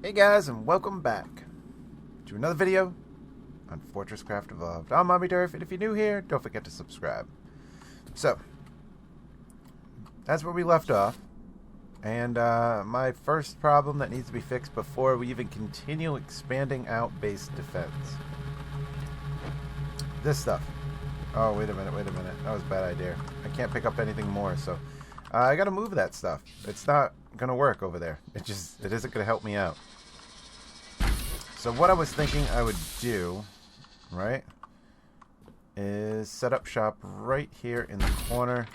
Hey guys, and welcome back to another video on FortressCraft Evolved. I'm Omniderf, and if you're new here, don't forget to subscribe. So, that's where we left off, and my first problem that needs to be fixed before we even continue expanding out base defense. This stuff. Oh, wait a minute. That was a bad idea. I can't pick up anything more, so I gotta move that stuff. It's not gonna work over there. It isn't gonna help me out. So what I was thinking I would do, right, is set up shop right here in the corner.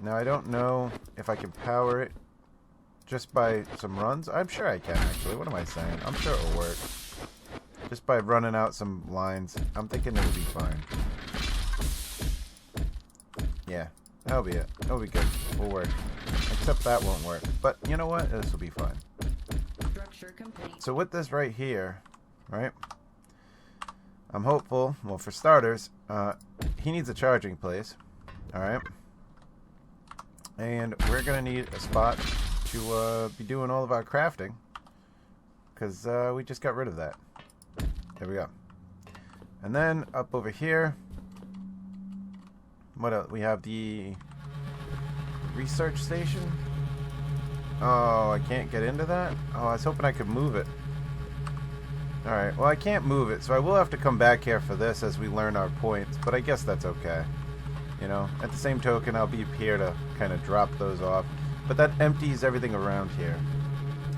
Now I don't know if I can power it just by some runs. I'm sure I can, actually. What am I saying? I'm sure it'll work. Just by running out some lines. I'm thinking it'll be fine. Yeah, that'll be it. That'll be good. We'll work. Except that won't work. But you know what? This will be fine. So with this right here, right, I'm hopeful, well, for starters, he needs a charging place, alright, and we're going to need a spot to be doing all of our crafting, because we just got rid of that. There we go. And then up over here, what else? We have the research station. Oh, I can't get into that? Oh, I was hoping I could move it. Alright, well I can't move it, so I will have to come back here for this as we learn our points, but I guess that's okay. You know, at the same token, I'll be here to kind of drop those off, but that empties everything around here.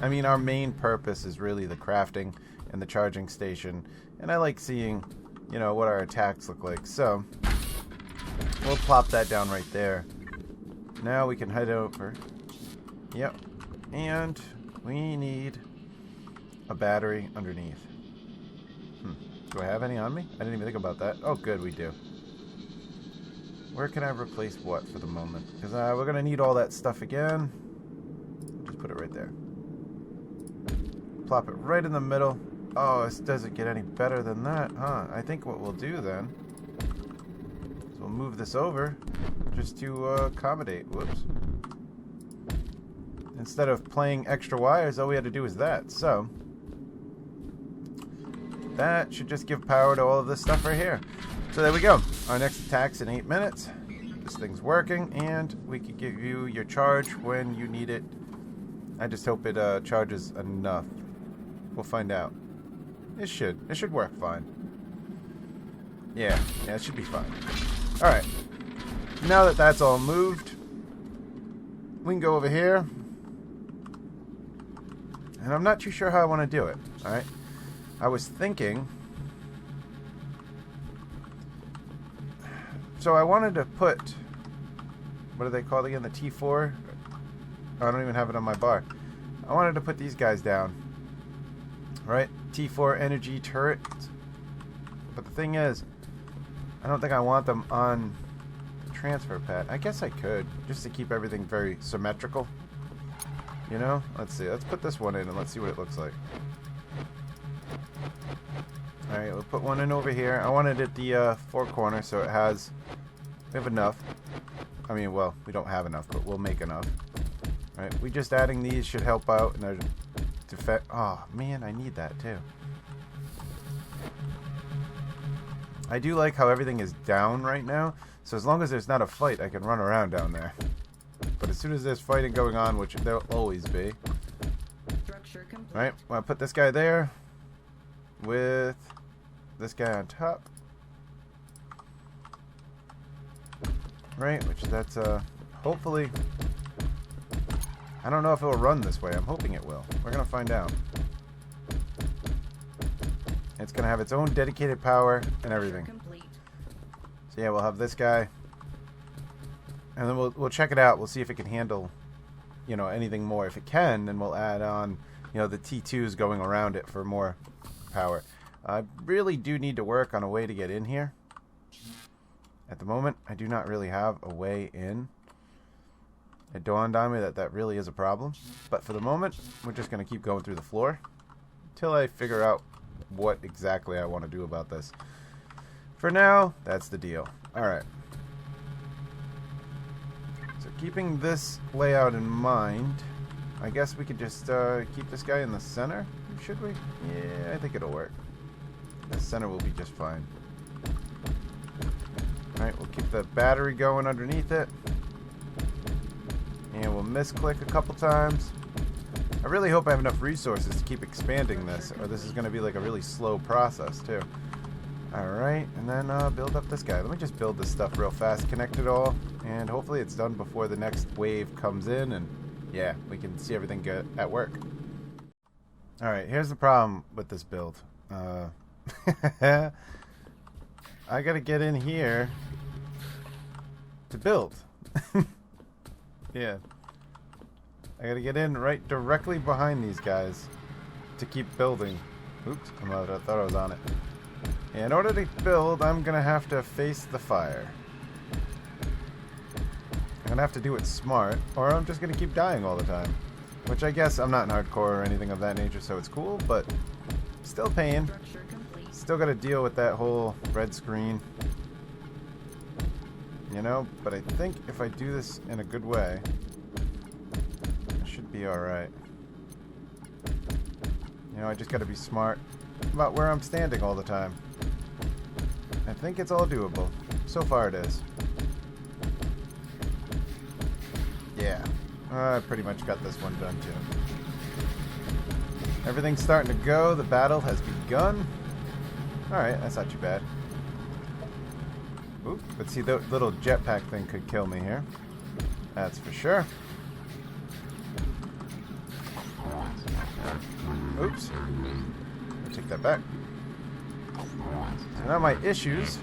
I mean, our main purpose is really the crafting and the charging station, and I like seeing, you know, what our attacks look like, so we'll plop that down right there. Now we can head over. Yep. And we need a battery underneath. Do I have any on me? I didn't even think about that. Oh, good, we do. Where can I replace what for the moment? Because we're going to need all that stuff again. Just put it right there. Plop it right in the middle. Oh, this doesn't get any better than that, huh? I think what we'll do then is we'll move this over just to accommodate. Whoops. Instead of playing extra wires, all we had to do is that. So that should just give power to all of this stuff right here. So there we go. Our next attack's in 8 minutes. This thing's working, and we can give you your charge when you need it. I just hope it charges enough. We'll find out. It should work fine. Yeah, it should be fine. Alright. Now that that's all moved, we can go over here. And I'm not too sure how I want to do it. Alright. I was thinking. So I wanted to put. What are they called again? The T4? I don't even have it on my bar. I wanted to put these guys down. Right? T4 energy turret. But the thing is, I don't think I want them on the transfer pad. I guess I could. Just to keep everything very symmetrical. You know? Let's see. Let's put this one in and let's see what it looks like. Alright, we'll put one in over here. I wanted it the four corner so it has... We have enough. I mean, well, we don't have enough, but we'll make enough. Alright, we just adding these should help out in our defense. Oh, man, I need that too. I do like how everything is down right now. So as long as there's not a fight, I can run around down there. But as soon as there's fighting going on, which there'll always be. Right, well, I'll put this guy there with this guy on top. Right, which that's hopefully. I don't know if it will run this way. I'm hoping it will. We're gonna find out. It's gonna have its own dedicated power and everything. So yeah, we'll have this guy. And then we'll check it out. We'll see if it can handle, you know, anything more. If it can, then we'll add on, you know, the T2s going around it for more power. I really do need to work on a way to get in here. At the moment, I do not really have a way in. It dawned on me that that really is a problem. But for the moment, we're just going to keep going through the floor until I figure out what exactly I want to do about this. For now, that's the deal. Alright. So keeping this layout in mind, I guess we could just keep this guy in the center, should we? Yeah, I think it'll work. The center will be just fine. Alright, we'll keep the battery going underneath it. And we'll misclick a couple times. I really hope I have enough resources to keep expanding this, or this is going to be like a really slow process too. Alright, and then build up this guy. Let me just build this stuff real fast, connect it all, and hopefully it's done before the next wave comes in, and yeah, we can see everything get at work. Alright, here's the problem with this build. I gotta get in here to build. Yeah. I gotta get in right directly behind these guys to keep building. Oops, I thought I was on it. In order to build, I'm gonna have to face the fire. I'm gonna have to do it smart, or I'm just gonna keep dying all the time. Which I guess I'm not in hardcore or anything of that nature, so it's cool, but still pain. Still gotta deal with that whole red screen. You know, but I think if I do this in a good way, it should be alright. You know, I just gotta be smart about where I'm standing all the time. I think it's all doable. So far it is. Yeah. I pretty much got this one done too. Everything's starting to go. The battle has begun. Alright, that's not too bad. Oop, but see, the little jetpack thing could kill me here. That's for sure. Oops. I'll take that back. So now my issues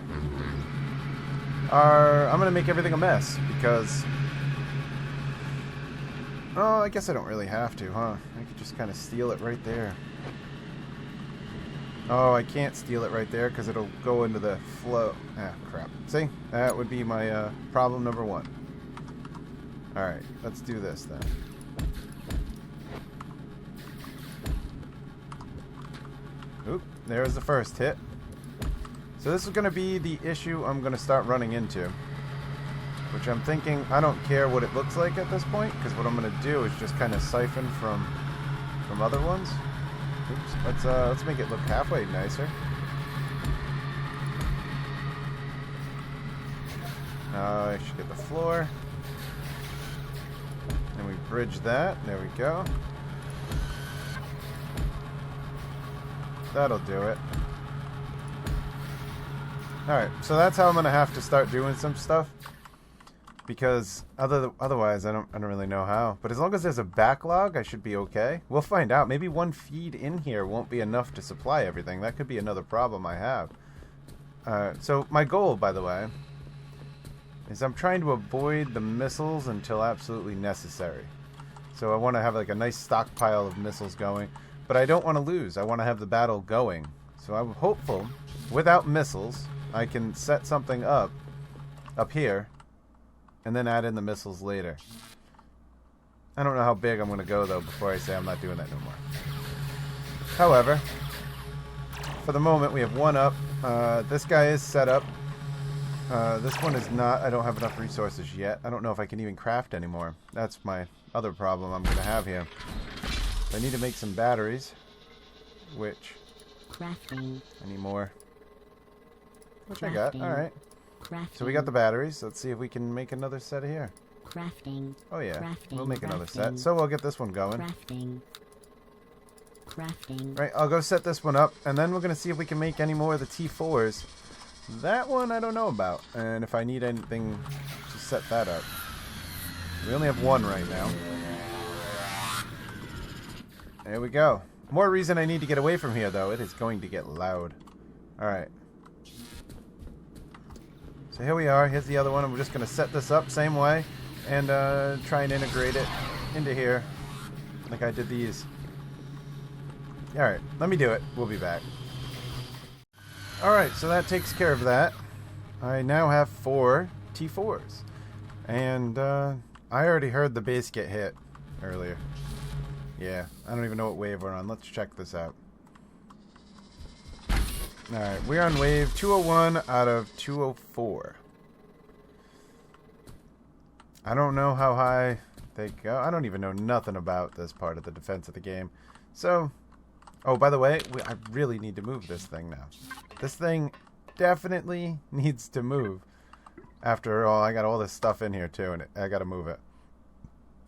are... I'm going to make everything a mess because... Oh, I guess I don't really have to, huh? I could just kind of steal it right there. Oh, I can't steal it right there because it'll go into the flow. Ah, crap. See? That would be my problem number one. Alright, let's do this then. Oop, there's the first hit. So this is going to be the issue I'm going to start running into. Which I'm thinking, I don't care what it looks like at this point, because what I'm going to do is just kind of siphon from other ones. Oops, let's make it look halfway nicer. I should get the floor. And we bridge that. There we go. That'll do it. Alright, so that's how I'm going to have to start doing some stuff. Because otherwise, I don't really know how. But as long as there's a backlog, I should be okay. We'll find out. Maybe one feed in here won't be enough to supply everything. That could be another problem I have. So my goal, by the way, is I'm trying to avoid the missiles until absolutely necessary. So I want to have like a nice stockpile of missiles going. But I don't want to lose. I want to have the battle going. So I'm hopeful, without missiles, I can set something up here. And then add in the missiles later. I don't know how big I'm going to go, though, before I say I'm not doing that no more. However, for the moment, we have one up. This guy is set up. This one is not. I don't have enough resources yet. I don't know if I can even craft anymore. That's my other problem I'm going to have here. I need to make some batteries. Which... Crafting. I need more. Which Crafting. I got. Alright. Crafting. So we got the batteries. Let's see if we can make another set here. Crafting. Oh yeah, Crafting. we'll make another Crafting. set. So we'll get this one going. Crafting. Crafting. Right, I'll go set this one up, and then we're going to see if we can make any more of the T4s. That one I don't know about, and if I need anything to set that up. We only have one right now. There we go. More reason I need to get away from here, though. It is going to get loud. Alright. So here we are. Here's the other one. And we're just going to set this up same way and try and integrate it into here like I did these. Alright, let me do it. We'll be back. Alright, so that takes care of that. I now have 4 T4s. And I already heard the base get hit earlier. Yeah, I don't even know what wave we're on. Let's check this out. Alright, we're on wave 201 out of 204. I don't know how high they go. I don't even know nothing about this part of the defense of the game. So, oh, by the way, I really need to move this thing now. This thing definitely needs to move. After all, I got all this stuff in here too, and I got to move it.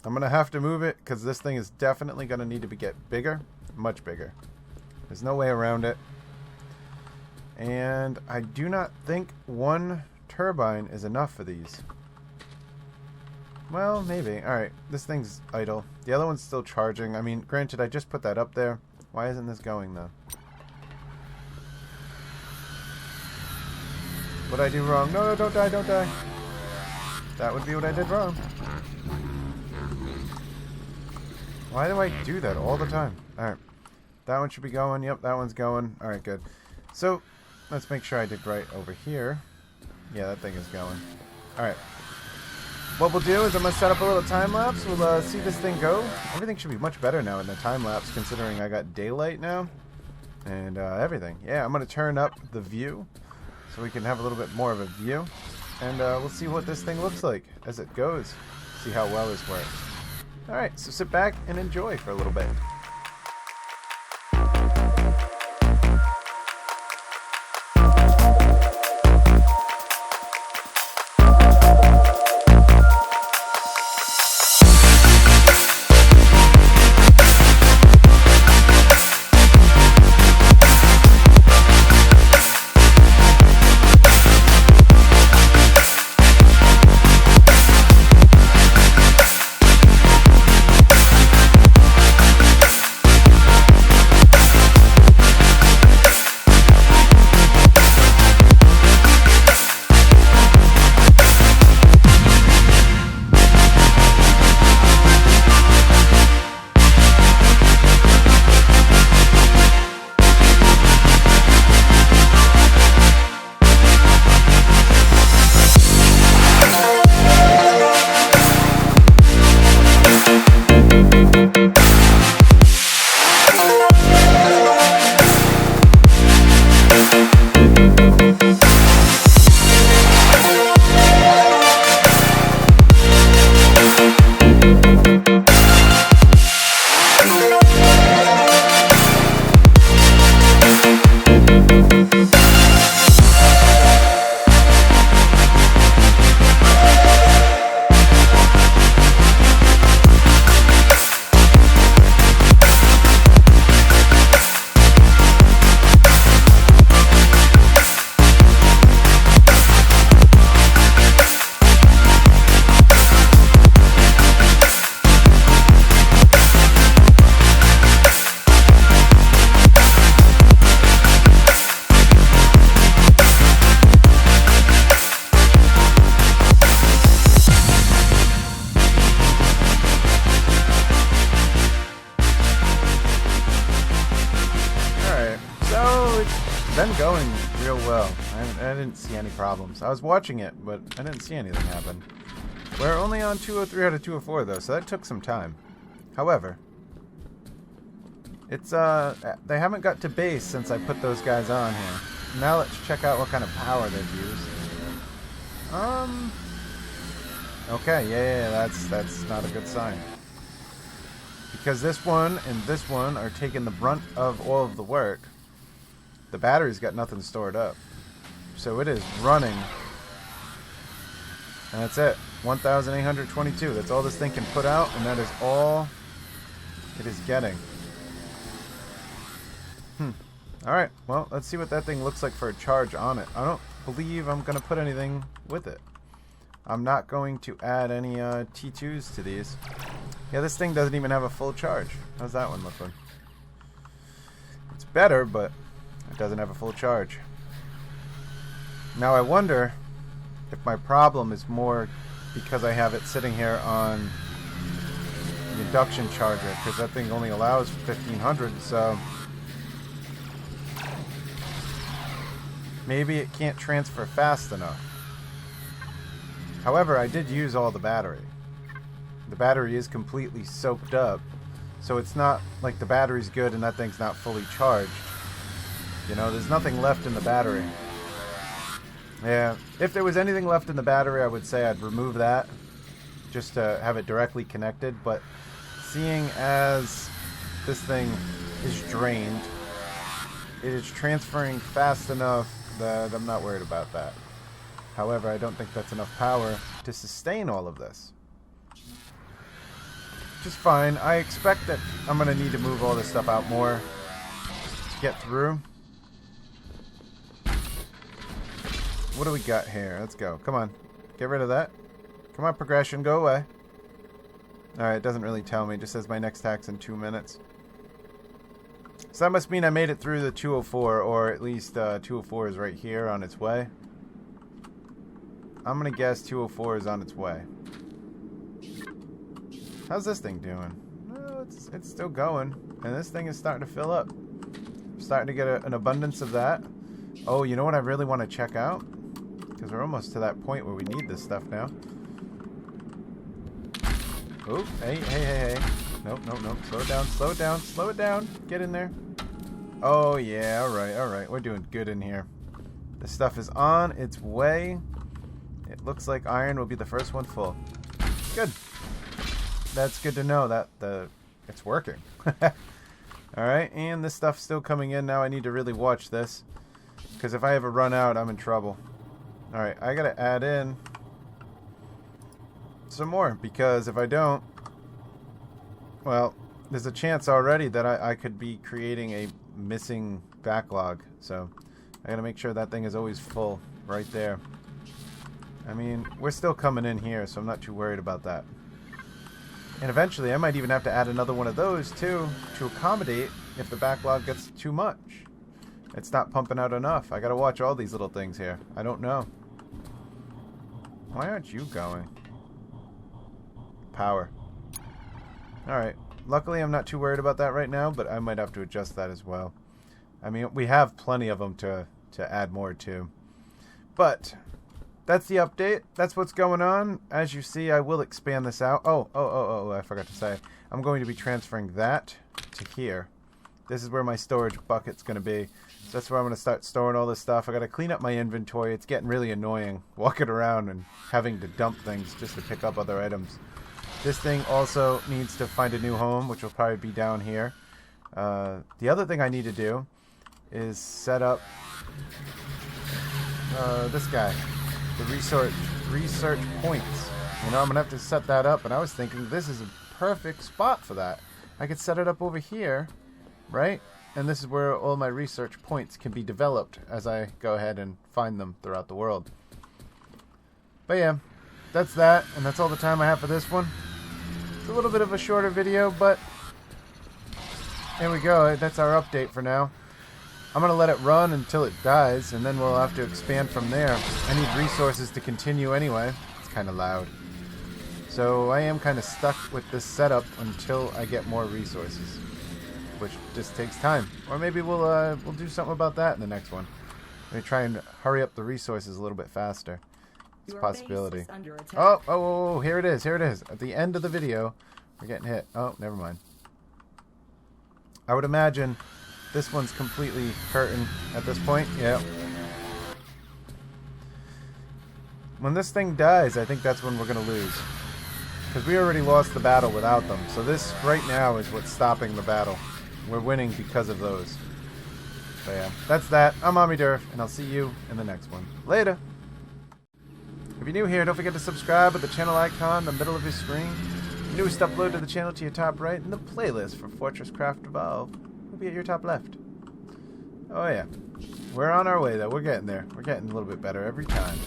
I'm going to have to move it because this thing is definitely going to need to get bigger, much bigger. There's no way around it. And I do not think one turbine is enough for these. Well, maybe. Alright, this thing's idle. The other one's still charging. I mean, granted, I just put that up there. Why isn't this going, though? What'd I do wrong? No, no, don't die, don't die. That would be what I did wrong. Why do I do that all the time? Alright. That one should be going. Yep, that one's going. Alright, good. So, let's make sure I did right over here. Yeah, that thing is going. Alright. What we'll do is I'm going to set up a little time-lapse. We'll see this thing go. Everything should be much better now in the time-lapse, considering I got daylight now. And everything. Yeah, I'm going to turn up the view so we can have a little bit more of a view. And we'll see what this thing looks like as it goes. See how well this works. Alright, so sit back and enjoy for a little bit. Been going real well. I didn't see any problems. I was watching it, but I didn't see anything happen. We're only on 203 out of 204 though, so that took some time. However, it's they haven't got to base since I put those guys on here. Now let's check out what kind of power they've used. Okay, yeah, that's not a good sign. Because this one and this one are taking the brunt of all of the work. The battery's got nothing stored up. So it is running. And that's it. 1,822. That's all this thing can put out, and that is all it is getting. Alright, well, let's see what that thing looks like for a charge on it. I don't believe I'm going to put anything with it. I'm not going to add any T2s to these. Yeah, this thing doesn't even have a full charge. How's that one looking? It's better, but it doesn't have a full charge. Now I wonder if my problem is more because I have it sitting here on the induction charger, because that thing only allows 1,500, so maybe it can't transfer fast enough. However, I did use all the battery. The battery is completely soaked up, so it's not like the battery's good and that thing's not fully charged. You know, there's nothing left in the battery. Yeah, if there was anything left in the battery, I would say I'd remove that. just to have it directly connected, but seeing as this thing is drained, it is transferring fast enough that I'm not worried about that. However, I don't think that's enough power to sustain all of this. Which is fine. I expect that I'm going to need to move all this stuff out more to get through. What do we got here? Let's go. Come on. Get rid of that. Come on, progression. Go away. Alright, it doesn't really tell me. It just says my next tack's in 2 minutes. So that must mean I made it through the 204, or at least 204 is right here on its way. I'm going to guess 204 is on its way. How's this thing doing? Well, it's still going. And this thing is starting to fill up. I'm starting to get an abundance of that. Oh, you know what I really want to check out? Because we're almost to that point where we need this stuff now. Oh, hey. Nope. Slow it down. Slow it down. Get in there. Oh, yeah. All right. We're doing good in here. This stuff is on its way. It looks like iron will be the first one full. Good. That's good to know that it's working. Alright, and this stuff's still coming in. Now I need to really watch this. Because if I ever run out, I'm in trouble. Alright, I gotta add in some more. Because if I don't, well, there's a chance already that I could be creating a missing backlog. So I gotta make sure that thing is always full right there. I mean, we're still coming in here, so I'm not too worried about that. And eventually, I might even have to add another one of those, too, to accommodate if the backlog gets too much. It's not pumping out enough. I gotta watch all these little things here. I don't know. Why aren't you going? Power. Alright. Luckily, I'm not too worried about that right now, but I might have to adjust that as well. I mean, we have plenty of them to add more to. But that's the update. That's what's going on. As you see, I will expand this out. Oh, I forgot to say. I'm going to be transferring that to here. This is where my storage bucket's going to be. So that's where I'm going to start storing all this stuff. I got to clean up my inventory. It's getting really annoying walking around and having to dump things just to pick up other items. This thing also needs to find a new home, which will probably be down here. The other thing I need to do is set up this guy. The research points. You know, I'm going to have to set that up, and I was thinking this is a perfect spot for that. I could set it up over here, right? And this is where all my research points can be developed as I go ahead and find them throughout the world. But yeah, that's that, and that's all the time I have for this one. It's a little bit of a shorter video, but there we go. That's our update for now. I'm going to let it run until it dies, and then we'll have to expand from there. I need resources to continue anyway. It's kind of loud. So I am kind of stuck with this setup until I get more resources, which just takes time. Or maybe we'll do something about that in the next one. Maybe try and hurry up the resources a little bit faster. It's a possibility. Oh, here it is. At the end of the video, we're getting hit. Oh, never mind. I would imagine this one's completely curtain at this point. Yeah. When this thing dies, I think that's when we're going to lose. Because we already lost the battle without them. So this right now is what's stopping the battle. We're winning because of those. So yeah, that's that. I'm Omniderf, and I'll see you in the next one. Later! If you're new here, don't forget to subscribe with the channel icon in the middle of your screen. The newest upload to the channel to your top right, and the playlist for FortressCraft Evolve will be at your top left. Oh yeah. We're on our way though. We're getting there. We're getting a little bit better every time.